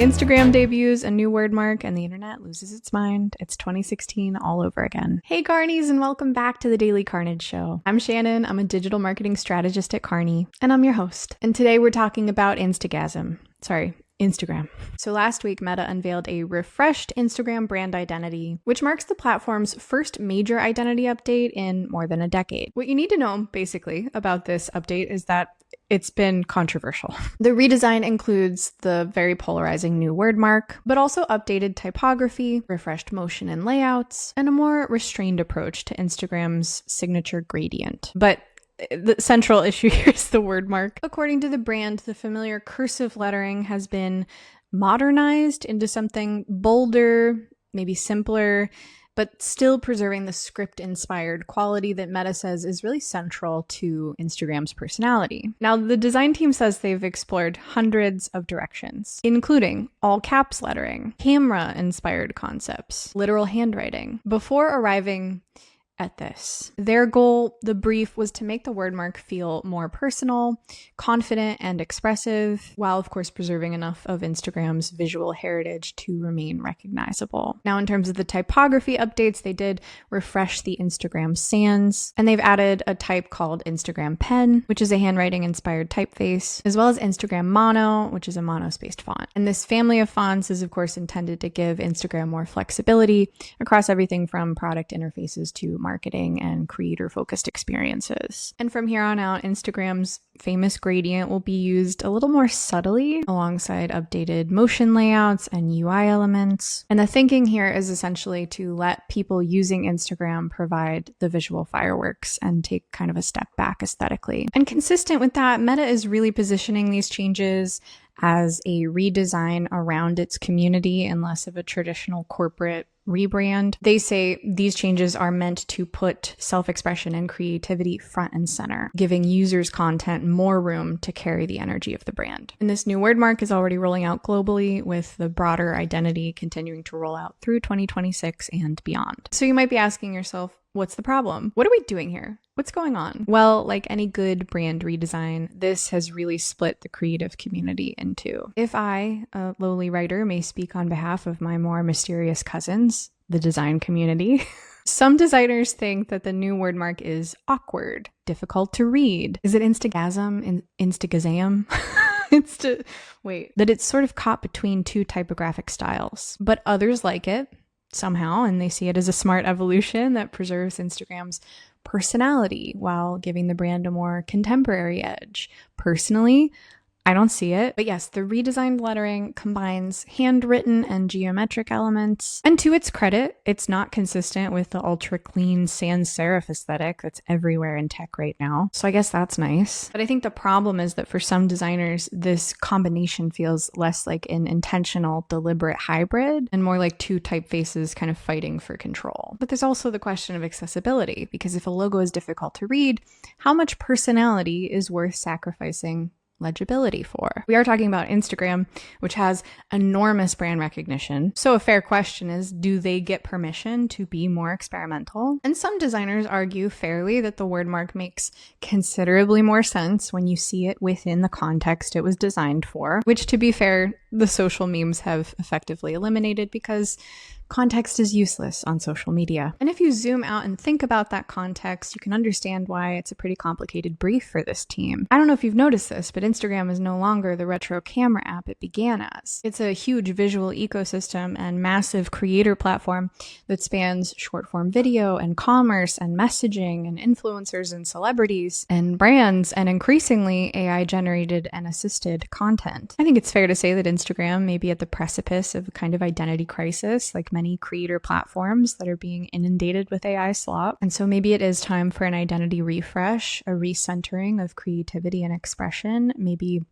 Instagram debuts a new word mark and the internet loses its mind. It's 2016 all over again. Hey Carnies, and welcome back to the Daily Carnage Show. I'm Shannon, I'm a digital marketing strategist at Carney, and I'm your host. And today we're talking about Instagram. So last week, Meta unveiled a refreshed Instagram brand identity, which marks the platform's first major identity update in more than a decade. What you need to know, basically, about this update is that it's been controversial. The redesign includes the very polarizing new word mark, but also updated typography, refreshed motion and layouts, and a more restrained approach to Instagram's signature gradient. But the central issue here is the word mark. According to the brand, the familiar cursive lettering has been modernized into something bolder, maybe simpler, but still preserving the script-inspired quality that Meta says is really central to Instagram's personality. Now, the design team says they've explored hundreds of directions, including all caps lettering, camera-inspired concepts, literal handwriting, before arriving at this. Their goal, the brief, was to make the word mark feel more personal, confident, and expressive, while of course preserving enough of Instagram's visual heritage to remain recognizable. Now, in terms of the typography updates, they did refresh the Instagram sans, and they've added a type called Instagram Pen, which is a handwriting-inspired typeface, as well as Instagram Mono, which is a mono-spaced font. And this family of fonts is of course intended to give Instagram more flexibility across everything from product interfaces to marketing and creator-focused experiences. And from here on out, Instagram's famous gradient will be used a little more subtly alongside updated motion layouts and UI elements. And the thinking here is essentially to let people using Instagram provide the visual fireworks and take kind of a step back aesthetically. And consistent with that, Meta is really positioning these changes as a redesign around its community and less of a traditional corporate rebrand. They say these changes are meant to put self-expression and creativity front and center, giving users' content more room to carry the energy of the brand. And this new word mark is already rolling out globally, with the broader identity continuing to roll out through 2026 and beyond. So you might be asking yourself, what's the problem? What are we doing here? What's going on? Well, like any good brand redesign, this has really split the creative community in two. If I, a lowly writer, may speak on behalf of my more mysterious cousins, the design community, some designers think that the new word mark is awkward, difficult to read. Is it Instagasm? Instagazam? That it's sort of caught between two typographic styles. But others like it somehow, and they see it as a smart evolution that preserves Instagram's personality while giving the brand a more contemporary edge. Personally, I don't see it. But yes, the redesigned lettering combines handwritten and geometric elements. And to its credit, it's not consistent with the ultra clean sans serif aesthetic that's everywhere in tech right now. So I guess that's nice. But I think the problem is that for some designers, this combination feels less like an intentional, deliberate hybrid and more like two typefaces kind of fighting for control. But there's also the question of accessibility, because if a logo is difficult to read, how much personality is worth sacrificing legibility for? We are talking about Instagram, which has enormous brand recognition. So a fair question is, do they get permission to be more experimental? And some designers argue fairly that the word mark makes considerably more sense when you see it within the context it was designed for, which, to be fair, the social memes have effectively eliminated because context is useless on social media. And if you zoom out and think about that context, you can understand why it's a pretty complicated brief for this team. I don't know if you've noticed this, but Instagram is no longer the retro camera app it began as. It's a huge visual ecosystem and massive creator platform that spans short-form video and commerce and messaging and influencers and celebrities and brands and increasingly AI-generated and assisted content. I think it's fair to say that Instagram may be at the precipice of a kind of identity crisis, like many creator platforms that are being inundated with AI slop. And so maybe it is time for an identity refresh, a recentering of creativity and expression, maybe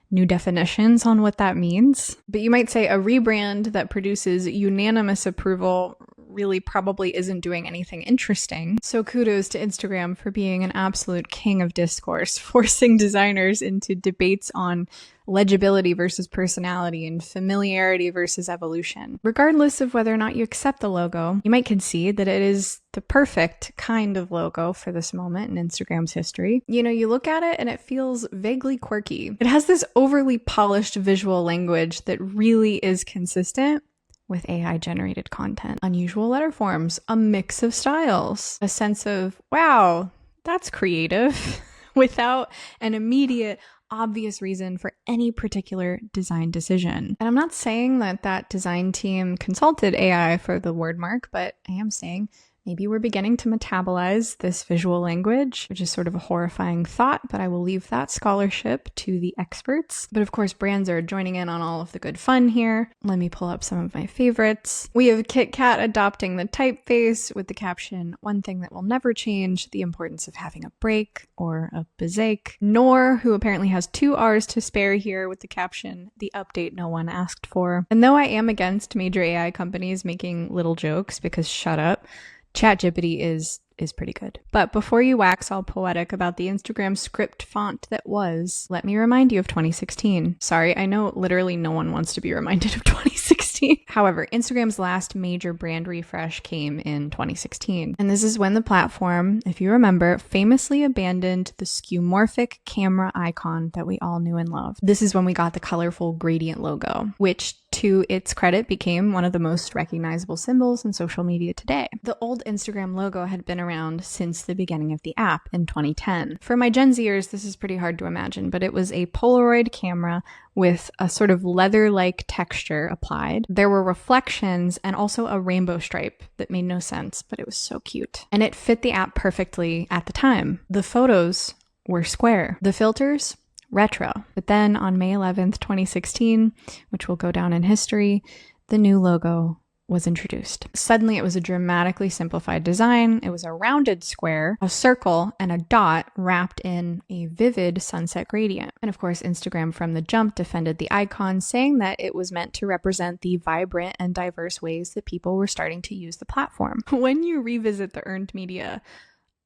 new definitions on what that means. But you might say a rebrand that produces unanimous approval really probably isn't doing anything interesting. So kudos to Instagram for being an absolute king of discourse, forcing designers into debates on legibility versus personality and familiarity versus evolution. Regardless of whether or not you accept the logo, you might concede that it is the perfect kind of logo for this moment in Instagram's history. You know, you look at it and it feels vaguely quirky. It has this overly polished visual language that really is consistent with AI generated content. Unusual letter forms, a mix of styles, a sense of, wow, that's creative, without an immediate obvious reason for any particular design decision. And I'm not saying that that design team consulted AI for the word mark, but I am saying maybe we're beginning to metabolize this visual language, which is sort of a horrifying thought, but I will leave that scholarship to the experts. But of course, brands are joining in on all of the good fun here. Let me pull up some of my favorites. We have KitKat adopting the typeface with the caption, "One thing that will never change, the importance of having a break," or a bezeq. Knorr, who apparently has 2 R's to spare here, with the caption, "The update no one asked for." And though I am against major AI companies making little jokes, because shut up, ChatGPT is pretty good. But before you wax all poetic about the Instagram script font that was, let me remind you of 2016. Sorry, I know literally no one wants to be reminded of 2016. However, Instagram's last major brand refresh came in 2016. And this is when the platform, if you remember, famously abandoned the skeuomorphic camera icon that we all knew and loved. This is when we got the colorful gradient logo, which to its credit became one of the most recognizable symbols in social media today. The old Instagram logo had been around since the beginning of the app in 2010. For my Gen Zers, this is pretty hard to imagine, but it was a Polaroid camera with a sort of leather-like texture applied. There were reflections and also a rainbow stripe that made no sense, but it was so cute. And it fit the app perfectly at the time. The photos were square. The filters, retro. But then on May 11th, 2016, which will go down in history, the new logo was introduced. Suddenly it was a dramatically simplified design. It was a rounded square, a circle, and a dot wrapped in a vivid sunset gradient. And of course, Instagram from the jump defended the icon, saying that it was meant to represent the vibrant and diverse ways that people were starting to use the platform. When you revisit the earned media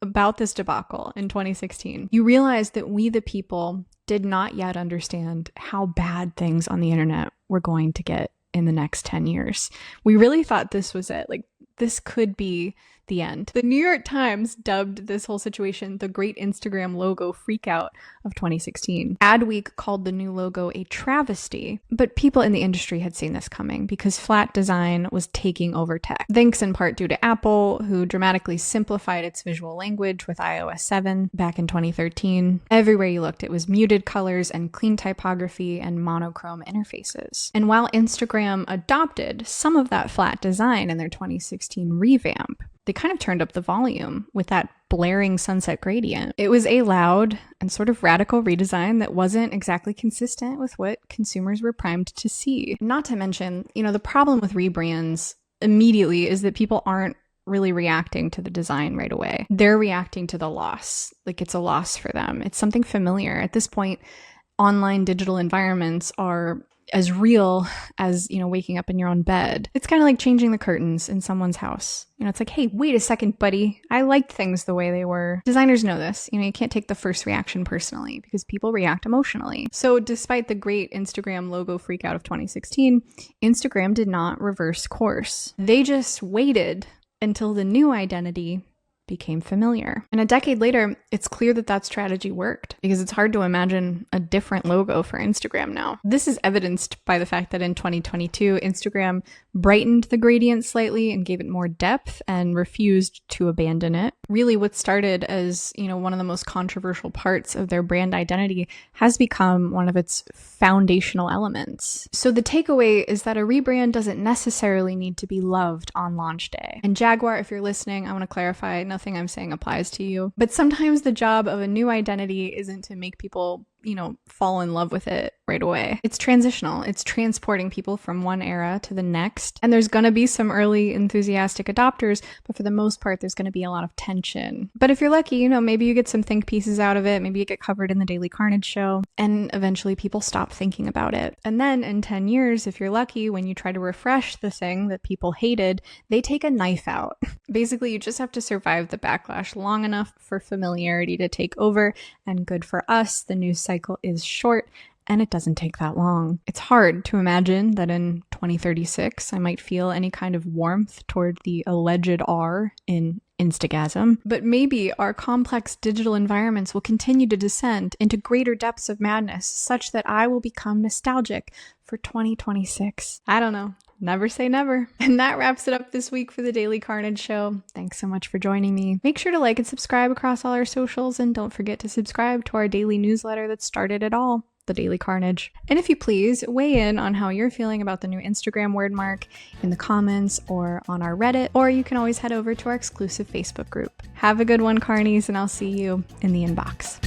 about this debacle in 2016, you realize that we, the people, did not yet understand how bad things on the internet were going to get in the next 10 years. We really thought this was it. Like, this could be the end. The New York Times dubbed this whole situation the Great Instagram Logo Freakout of 2016. Adweek called the new logo a travesty, but people in the industry had seen this coming because flat design was taking over tech. Thanks in part due to Apple, who dramatically simplified its visual language with iOS 7 back in 2013. Everywhere you looked, it was muted colors and clean typography and monochrome interfaces. And while Instagram adopted some of that flat design in their 2016 revamp, they kind of turned up the volume with that blaring sunset gradient. It was a loud and sort of radical redesign that wasn't exactly consistent with what consumers were primed to see. Not to mention, the problem with rebrands immediately is that people aren't really reacting to the design right away. They're reacting to the loss. Like, it's a loss for them. It's something familiar. At this point, online digital environments are as real as, waking up in your own bed. It's kind of like changing the curtains in someone's house. It's like, hey, wait a second, buddy. I liked things the way they were. Designers know this. You can't take the first reaction personally because people react emotionally. So despite the great Instagram logo freakout of 2016, Instagram did not reverse course. They just waited until the new identity became familiar. And a decade later, it's clear that that strategy worked because it's hard to imagine a different logo for Instagram now. This is evidenced by the fact that in 2022, Instagram brightened the gradient slightly and gave it more depth and refused to abandon it. Really, what started as, one of the most controversial parts of their brand identity has become one of its foundational elements. So the takeaway is that a rebrand doesn't necessarily need to be loved on launch day. And Jaguar, if you're listening, I want to clarify, nothing I'm saying applies to you. But sometimes the job of a new identity isn't to make people fall in love with it right away. It's transitional. It's transporting people from one era to the next. And there's going to be some early enthusiastic adopters, but for the most part, there's going to be a lot of tension. But if you're lucky, maybe you get some think pieces out of it. Maybe you get covered in the Daily Carnage show, and eventually people stop thinking about it. And then in 10 years, if you're lucky, when you try to refresh the thing that people hated, they take a knife out. Basically, you just have to survive the backlash long enough for familiarity to take over. And good for us, the news cycle is short and it doesn't take that long. It's hard to imagine that in 2036, I might feel any kind of warmth toward the alleged R in Instagasm, but maybe our complex digital environments will continue to descend into greater depths of madness such that I will become nostalgic for 2026. I don't know. Never say never. And that wraps it up this week for the Daily Carnage show. Thanks so much for joining me. Make sure to like and subscribe across all our socials, and don't forget to subscribe to our daily newsletter that started it all, the Daily Carnage. And if you please, weigh in on how you're feeling about the new Instagram word mark in the comments or on our Reddit, or you can always head over to our exclusive Facebook group. Have a good one, Carnies, and I'll see you in the inbox.